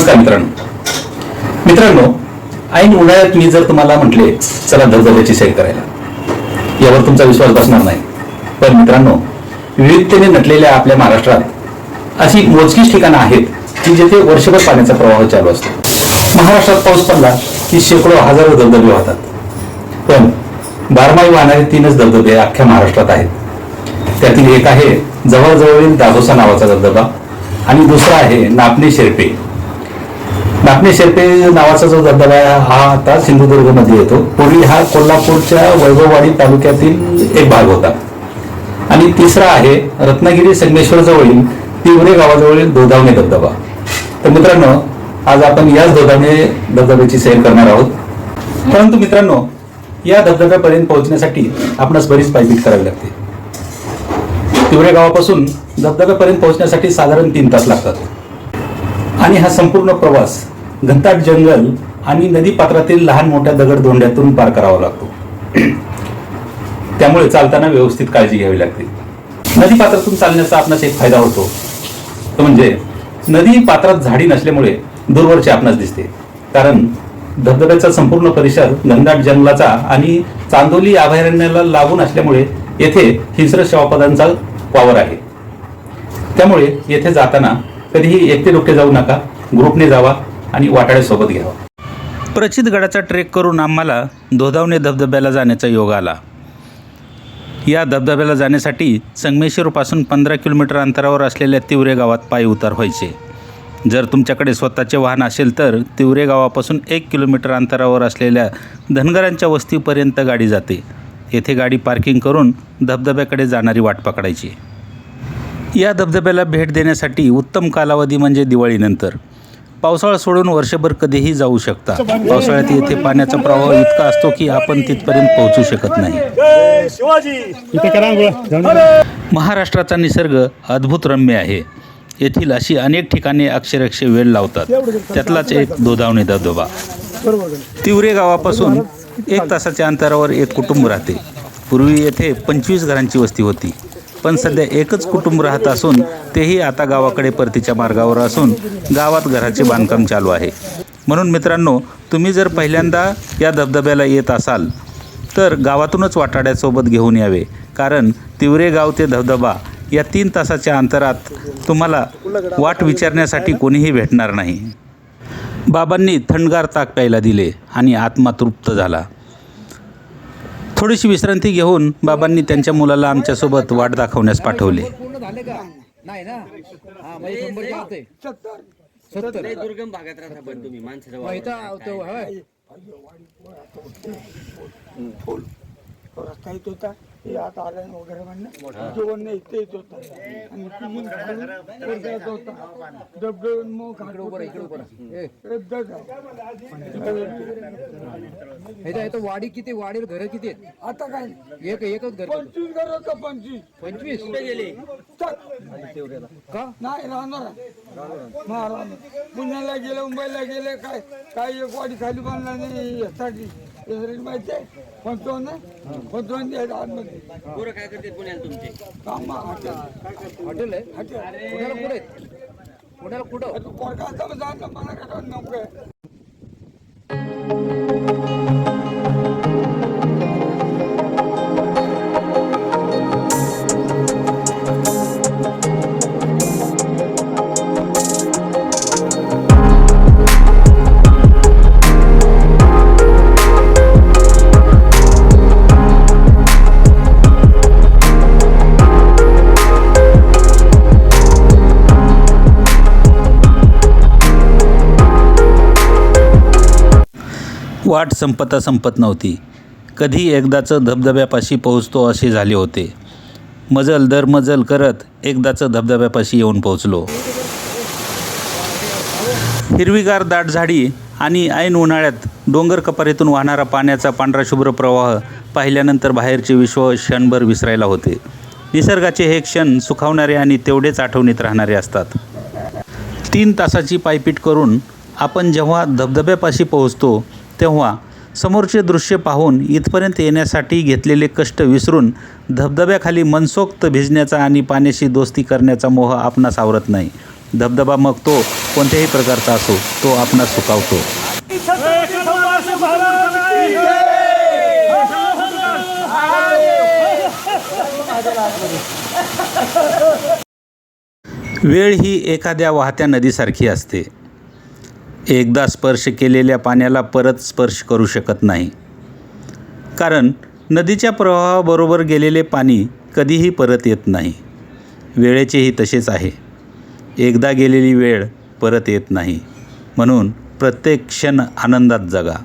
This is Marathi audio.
नमस्कार मित्रांनो, ऐन उन्हाळ्यात मी जर तुम्हाला म्हटले चला धबधब्याची सैर करायला, यावर तुमचा विश्वास बसणार नाही. पण मित्रांनो, विविधतेने नटलेल्या आपल्या महाराष्ट्रात अशी मोजकीच ठिकाणं आहेत की जिथे वर्षभर पाण्याचा प्रवाह चालू असतो. महाराष्ट्रात पाऊस पडला की शेकडो हजारो धबधबे होतात. पण बारमाही वाहणारे 3च धबधबे अख्ख्या महाराष्ट्रात आहेत. त्यातील एक आहे जवळजवळील दादोसा नावाचा धबधबा आणि दुसरा आहे नापणे शेर्पे. नापणे शेर्पे नावाचा जो धबधबा आहे हा आता सिंधुदुर्ग मध्ये येतो. पूर्वी हा कोल्हापूरच्या वैभववाडी तालुक्यातील एक भाग होता. आणि तिसरा आहे रत्नागिरी संगमेश्वर जवळील तिवरे गावाजवळील दोधावणे धबधबा. तर मित्रांनो, आज आपण याच दोधावणे धबधब्याची सैर करणार आहोत. परंतु मित्रांनो, या धबधब्यापर्यंत पोहोचण्यासाठी आपणास बरीच पायपीट करावी लागते. तिवरे गावापासून धबधब्यापर्यंत पोहोचण्यासाठी साधारण 3 तास लागतात. आणि हा संपूर्ण प्रवास घनदाट जंगल आणि नदी पात्रातील लहान मोठ्या दगडधोंड्यातून पार करावा लागतो. त्यामुळे चालताना व्यवस्थित काळजी घ्यावी लागते. नदी पात्रातून चालण्याचा आपणास एक फायदा होतो, तो म्हणजे नदी पात्रात झाडी नसल्यामुळे दूरवरचे आपणास दिसते. कारण धबधब्याचा संपूर्ण परिसर घनदाट जंगलाचा आणि चांदोली अभयारण्याला लागून असल्यामुळे येथे हिंस्र शवापदांचा वावर आहे. त्यामुळे येथे जाताना कधीही एकटे डोके जाऊ नका, ग्रुपने जावा आणि वाटाड्यासोबत घ्यावा. प्रचित गडाचा ट्रेक करून आम्हाला दोधावणे धबधब्याला जाण्याचा योग आला. या धबधब्याला जाण्यासाठी संगमेश्वरपासून 15 किलोमीटर अंतरावर असलेल्या तिवरे गावात पायी उतार व्हायचे. जर तुमच्याकडे स्वतःचे वाहन असेल तर तिवरे गावापासून 1 किलोमीटर अंतरावर असलेल्या धनगरांच्या वस्तीपर्यंत गाडी जाते. येथे गाडी पार्किंग करून धबधब्याकडे जाणारी वाट पकडायची. या धबधब्याला भेट देण्यासाठी उत्तम कालावधी म्हणजे दिवाळीनंतर. पावसाळा सोडून वर्षभर कधीही जाऊ शकता. पावसाळ्यात येथे पाण्याचा प्रवाह इतका असतो की आपण तिथपर्यंत पोहोचू शकत नाही. महाराष्ट्राचा निसर्ग अद्भुत रम्य आहे. येथील अशी अनेक ठिकाणे अक्षरशः वेळ लावतात. त्यातलाच एक दोधावणे धबधबा. तिवरे गावापासून 1 तासाच्या अंतरावर एक कुटुंब राहते. पूर्वी येथे 25 घरांची वस्ती होती, पण सध्या एकच कुटुंब राहत असून तेही आता गावाकडे परतीच्या मार्गावर असून गावात घराचे बांधकाम चालू आहे. म्हणून मित्रांनो, तुम्ही जर पहिल्यांदा या धबधब्याला येत असाल तर गावातूनच वाटाड्यासोबत घेऊन यावे. कारण तिवरे गाव ते धबधबा या 3 तासाच्या अंतरात तुम्हाला वाट विचारण्यासाठी कोणीही भेटणार नाही. बाबांनी थंडगार ताक प्यायला दिले आणि आत्मा तृप्त झाला. थोडीशी विश्रांती घेऊन बाबांनी त्यांच्या मुलाला आमच्यासोबत वाट दाखवण्यास पाठवले. दुर्गम भागात राहता पण तुम्ही रस्ता येत होता, हे आता आला वगैरे म्हणणं जेवण नाही इथे येत होता आणि होता वाडी किती, वाडीवर घर किती आहेत आता काय एकच घर 25 घर होतं. 25 कुठे गेले का नाही राहणार पुण्याला गेले, मुंबईला गेले. काय एक वाडी खाली बांधला नाही यासाठी माहिती आहे. 55 आतमध्ये काय करते पुण्याला तुमचे काम हॉटेल आहे. पुण्याला कुठे पुण्याला कुठं पोरगा जाणं मला काय नको आहे. वाट संपत नव्हती. कधी एकदाचं धबधब्यापाशी पोहोचतो असे झाले होते. मजल दर मजल करत एकदाचं धबधब्यापाशी येऊन पोहोचलो. हिरवीगार दाट झाडी आणि ऐन उन्हाळ्यात डोंगर कपारीतून वाहणारा पाण्याचा पांढरा शुभ्र प्रवाह पाहिल्यानंतर बाहेरचे विश्व क्षणभर विसरायला होते. निसर्गाचे हे क्षण सुखावणारे आणि तेवढेच आठवणीत राहणारे असतात. 3 तासाची पायपीट करून आपण जेव्हा धबधब्यापाशी पोहोचतो तेव्हा समोरचे दृश्य पाहून इथपर्यंत येण्यासाठी घेतलेले कष्ट विसरून धबधब्याखाली मनसोक्त भिजण्याचा आणि पाण्याशी दोस्ती करण्याचा मोह आपणास आवरत नाही. धबधबा मग तो कोणत्याही प्रकारचा असो तो आपणास सुखावतो. वेळ ही एखाद्या वाहत्या नदीसारखी असते. एकदा स्पर्श केलेल्या पाण्याला परत स्पर्श करू शकत नाही, कारण नदीच्या प्रवाहाबरोबर गेलेले पाणी कधीही परत येत नाही. वेळेचेही तसेच आहे. एकदा गेलेली वेळ परत येत नाही. म्हणून प्रत्येक क्षण आनंदात जगा.